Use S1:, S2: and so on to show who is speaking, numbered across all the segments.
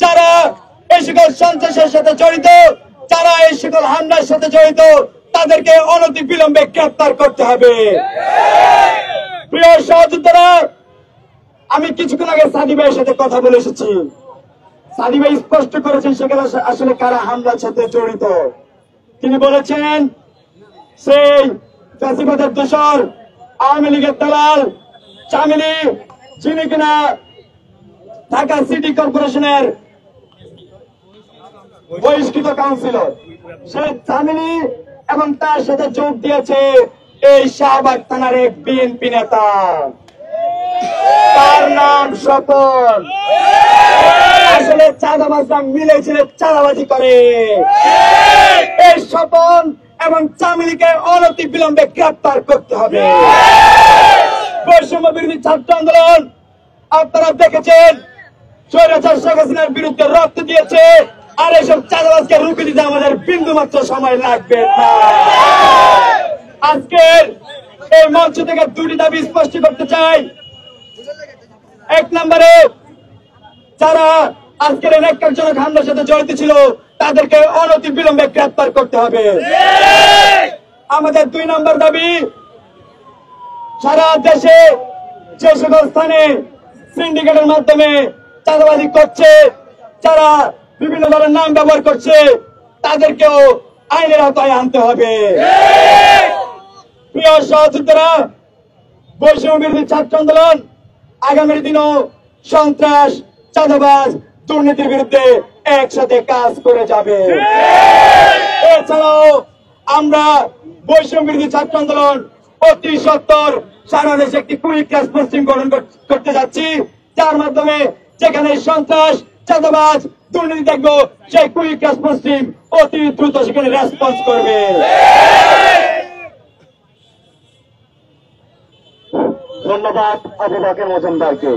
S1: যারা এই সকল সন্ত্রাসের সাথে জড়িত, যারা এই সকল হামলার সাথে জড়িত, তাদেরকে অনতি বিলম্বে গ্রেফতার করতে হবে। প্রিয় সহযোদ্ধারা, আমি কিছুক্ষণ আগে সাদি ভাইয়ের সাথে কথা বলে এসেছি। সাদি ভাই স্পষ্ট করেছেন সেখানে আসলে কারা হামলার সাথে জড়িত। তিনি বলেছেন সেই ফ্যাসিবাদের দোসর আওয়ামী লীগের দালাল চামেলি, যিনি কিনা ঢাকা সিটি কর্পোরেশনের বহিষ্কৃত কাউন্সিলর, সেই চামেলি এবং তার সাথে যোগ দিয়েছে এই শাহবাগ থানার এক বিএনপি নেতা, তার নাম স্বপন। আসলে চাঁদাবাজরা মিলেছিল, চাঁদাবাজি করে। এই স্বপন এবং চামেলিকে অনতি বিলম্বে গ্রেফতার করতে হবে। বৈষম্য বিরোধী ছাত্র আন্দোলন আপনারা দেখেছেন স্বৈরাচার শেখ হাসিনার বিরুদ্ধে রক্ত দিয়েছে, আর এসব চাঁদাবাজকে রুখে দিতে আমাদের বিন্দু মাত্র সময় লাগবে না। আজকের এই মঞ্চ থেকে দুটি দাবি স্পষ্ট করতে চাই। এক নম্বরে, যারা আজকের ন্যাক্কারজনক হামলার সাথে জড়িত ছিল তাদেরকে অনতি বিলম্বে গ্রেফতার করতে হবে। আমাদের 2 নম্বর দাবি, সারা দেশে যে সকল স্থানে সিন্ডিকেটের মাধ্যমে চাঁদাবাজি করছে, যারা বিভিন্ন ধরনের নাম ব্যবহার করছে, তাদেরকেও আইনের আওতায় আনতে হবে। প্রিয় সহযোদ্ধারা, বৈষম্য বিরোধী ছাত্র আন্দোলন আগামী দিনও সন্ত্রাস, চাঁদাবাজ, দুর্নীতির বিরুদ্ধে একসাথে কাজ করে যাবে। এছাড়াও আমরা বৈষম্য বিরোধী ছাত্র আন্দোলন অতি সত্বর সারা দেশে একটি কুইক রেসপন্স টিম গঠন করতে যাচ্ছি, যার মাধ্যমে যেখানে সন্ত্রাস, চাঁদাবাজ, দুর্নীতি দেখবো, সেই কুইক রেসপন্স টিম অতি দ্রুত সেখানে রেসপন্স করবে। ধন্যবাদ আবু বকর মজুমদারকে।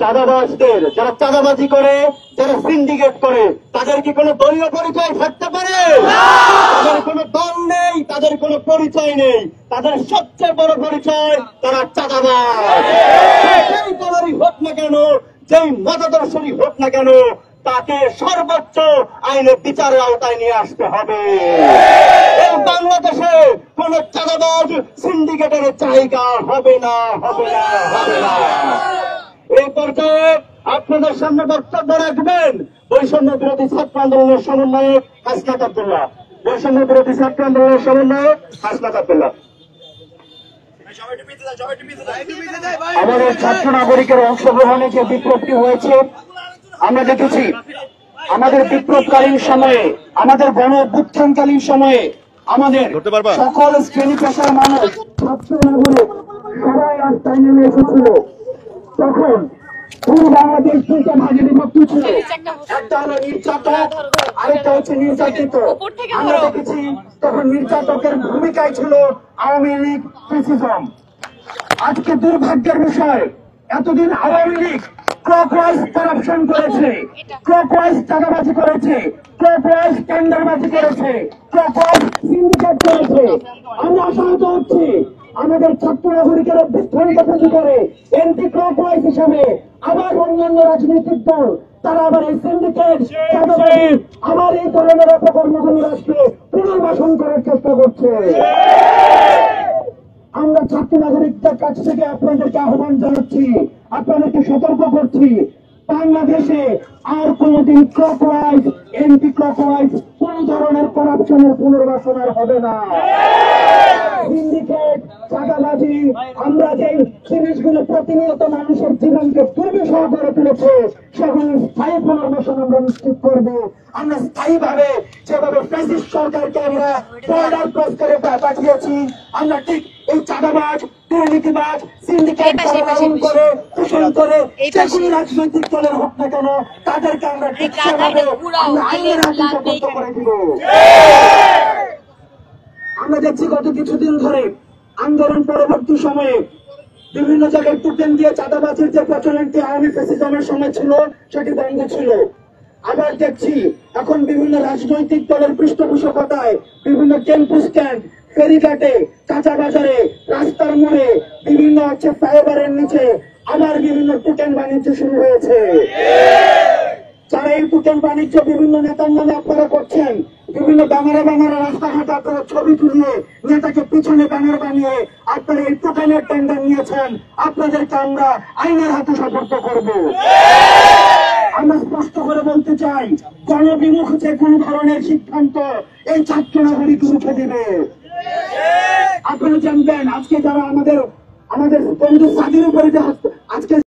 S1: চাঁদাবাজদের, যারা চাঁদাবাজি করে, যারা সিন্ডিকেট করে, তাদের কি কোনো দলীয় পরিচয় থাকতে পারে? তাদের কোনো দল নেই, তাদের কোনো পরিচয় নেই। তাদের সবচেয়ে বড় পরিচয় তারা চাঁদাবাজ। যেই দলেরই হোক না কেন, যেই মতাদর্শই হোক না কেন, তাকে সর্বোচ্চ আইনের বিচারের আওতায় নিয়ে আসতে হবে। এই বাংলাদেশে কোন চাঁদাবাজ সিন্ডিকেটের জায়গা হবে না, হবে না, হবে না। এই পর্যায়ে আপনাদের সামনে বক্তব্য রাখবেন বৈষম্য বিরোধী ছাত্র আন্দোলনের সমন্বয়ক হাসনাত আব্দুল্লাহ। বৈষম্য বিরোধী ছাত্র আন্দোলনের সমন্বয়ক হাসনাত আব্দুল্লাহ। আমাদের ছাত্র নাগরিকের অংশগ্রহণে যে বিপ্লবটি হয়েছে আমরা দেখেছি। আমাদের বিপ্লবকালীন সময়ে, আমাদের গণ অভ্যুত্থানকালীন সময়ে আমাদের সকল শ্রেণী পেশার মানুষ, ছাত্র নাগরিক সবাই রাস্তায় নেমে এসেছিল। তখন পুরো বাংলাদেশ 2টা ভাগে বিভক্ত ছিল। একটা হলো নির্যাতক, আরেকটা হচ্ছে নির্যাতিত। আমরা দেখেছি তখন নির্যাতকের ভূমিকায় ছিল আওয়ামী লীগ, ফ্যাসিজম। আজকে দুর্ভাগ্যের বিষয়, এতদিন আওয়ামী লীগ ক্লকওয়াইজ করাপশন করেছে, ক্লকওয়াইজ চাঁদাবাজি করেছে, ক্লকওয়াইজ টেন্ডারবাজি করেছে, ক্লকওয়াইজ সিন্ডিকেট করেছে। আমরা আশাহত হচ্ছি আমাদের ছাত্র নাগরিকের অভ্যুত্থানকে পুঁজি করে এন্টি ক্লকওয়াইজ হিসাবে আবার অন্যান্য রাজনৈতিক দল তারা আবার এই সিন্ডিকেট, চাঁদাবাজি, আবার এই ধরনের অপকর্মগুলো রাষ্ট্রে পুনর্বাসন করার চেষ্টা করছে। আমরা ছাত্র নাগরিকদের কাছ থেকে আপনাদেরকে আহ্বান জানাচ্ছি, আপনাদেরকে সতর্ক করছি, বাংলাদেশে আর কোনদিন ক্লকওয়াইজ, এন্টি ক্লকওয়াইজ কোন ধরনের করাপশনের পুনর্বাসন আর হবে না। সিন্ডিকেট, চাঁদাবাজি, আমরা যে জিনিসগুলো প্রতিনিয়ত মানুষের জীবনকে দুর্বিষহ করে তুলেছে, সেগুলো স্থায়ী পুনর্বাসন আমরা নিশ্চিত করব। আমরা স্থায়ীভাবে যেভাবে ফ্যাসিস্ট সরকারকে আমরা বর্ডার ক্রস করে পাঠিয়েছি, আমরা ঠিক এই চাঁদাবাজ, দুর্নীতিবাজ, সিন্ডিকেট করে শোষণ করে যে কোনো রাজনৈতিক দলের হোক না কেন, তাদেরকে আমরা ঠিক সেভাবে আমরা আইনের আওতায় করে দিব। আমরা দেখছি গত কিছুদিন ধরে আন্দোলন পরবর্তী সময়ে বিভিন্ন জায়গায় টোকেন দিয়ে চাঁদাবাজির যে প্রচলনটি আওয়ামী ফ্যাসিজমের সময় ছিল সেটি বন্ধ ছিল। আবার দেখছি এখন বিভিন্ন রাজনৈতিক দলের পৃষ্ঠপোষকতায় বিভিন্ন টেম্পো স্ট্যান্ড, ফেরিঘাটে, কাঁচা বাজারে, রাস্তার মোড়ে, বিভিন্ন ফ্লাইওভারের নিচে আবার বিভিন্ন টোকেন বাণিজ্য শুরু হয়েছে। যারা এই টোকেন বাণিজ্য বিভিন্ন নেতার নামে আপনারা করছেন, বিভিন্ন ব্যানারে ব্যানারে রাস্তাঘাটে আপনারা ছবি তুলিয়ে নেতাকে পিছনে ব্যানার বানিয়ে আপনারা এই টোকেনের টেন্ডার নিয়েছেন, আপনাদেরকে আমরা আইনের হাতে সোপর্দ করব। আমরা স্পষ্ট করে বলতে চাই, জনবিমুখ যে কোন ধরনের সিদ্ধান্ত এই ছাত্র নাগরিক রুখে দিবে। আপনারা জানবেন আজকে যারা আমাদের বন্ধু স্বাধীন উপরে যে আজকে